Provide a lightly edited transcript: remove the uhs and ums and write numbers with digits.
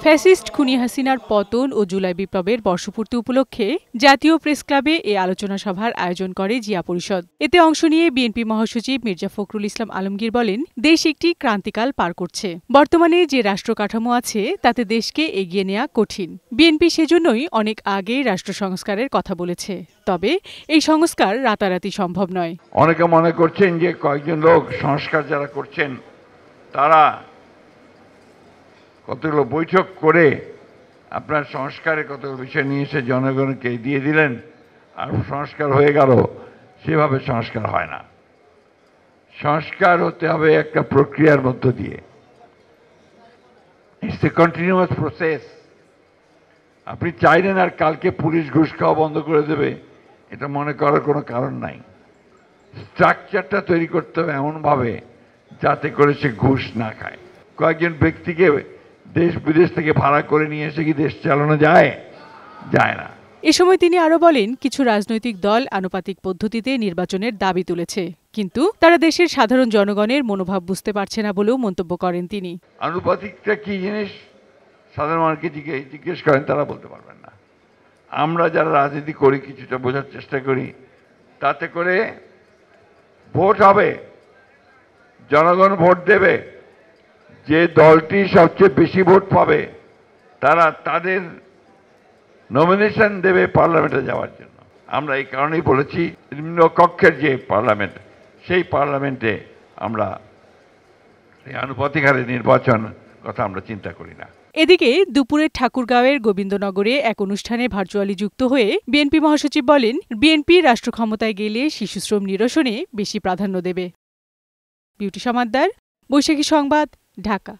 Fascist খুনি হাসিনার পতন ও জুলাই বিপ্লবের বর্ষপূর্তি উপলক্ষে জাতীয় প্রেস ক্লাবে এ আলোচনা সভার আয়োজন করে জিয়া পরিষদ। এতে অংশ নিয়ে বিএনপি মহাসচিব মির্জা ফখরুল ইসলাম আলমগীর বলেন, দেশ একটি ক্রান্তিকাল পার করছে। বর্তমানে যে রাষ্ট্র কাঠামো আছে তাতে দেশকে এগিয়ে নেওয়া কঠিন। বিএনপি সেজন্যই অনেক আগে রাষ্ট্র সংস্কারের কথা বলেছে। তবে এই সংস্কার রাতারাতি সম্ভব নয়। অনেকে মনে করছেন যে কয়েকজন লোক সংস্কার যারা করছেন তারা কতগুলো বৈঠক করে আপনার সংস্কারের কতগুলো বিষয় নিয়ে এসে জনগণকে দিয়ে দিলেন আর সংস্কার হয়ে গেল। সেভাবে সংস্কার হয় না। সংস্কার হতে হবে একটা প্রক্রিয়ার মধ্য দিয়ে। It's a continuous process. আপনি চাইলেন আর কালকে পুলিশ ঘুষ খাওয়া বন্ধ করে দেবে, এটা মনে করার কোনো কারণ নাই। স্ট্রাকচারটা তৈরি করতে হবে এমনভাবে যাতে করে সে ঘুষ না খায়। কয়েকজন ব্যক্তিকে দেশ বিদেশ থেকে ভাড়া করে নিয়ে এসে কি দেশ চালানো যায়? যায় না। এ সময় তিনি আরো বলেন, কিছু রাজনৈতিক দল আনুপাতিক পদ্ধতিতে নির্বাচনের দাবি তুলেছে, কিন্তু তারা দেশের সাধারণ জনগণের মনোভাব বুঝতে পারছে না বলেও মন্তব্য করেন তিনি। আনুপাতিকটা কি জিনিস সাধারণ মানুষকে জিজ্ঞেস করেন, তারা বলতে পারবেন না। আমরা যারা রাজনীতি করি কিছুটা বোঝার চেষ্টা করি। তাতে করে ভোট হবে, জনগণ ভোট দেবে। যে দলটি সবচেয়ে বেশি ভোট পাবে তারা তাদের নমিনেশন দেবে পার্লামেন্টে যাওয়ার জন্য। আমরা এই কারণেই বলেছি নিম্নকক্ষের যে পার্লামেন্ট, সেই পার্লামেন্টে আমরা আনুপাতিক হারে নির্বাচন কথা আমরা চিন্তা করি না। এদিকে দুপুরে ঠাকুরগাঁওয়ের গোবিন্দনগরে এক অনুষ্ঠানে ভার্চুয়ালি যুক্ত হয়ে বিএনপি মহাসচিব বলেন, বিএনপি রাষ্ট্র ক্ষমতায় গেলে শিশুশ্রম নিরসনে বেশি প্রাধান্য দেবে। বিউটি সমাদ্দার, বৈশাখী সংবাদ, ঢাকা।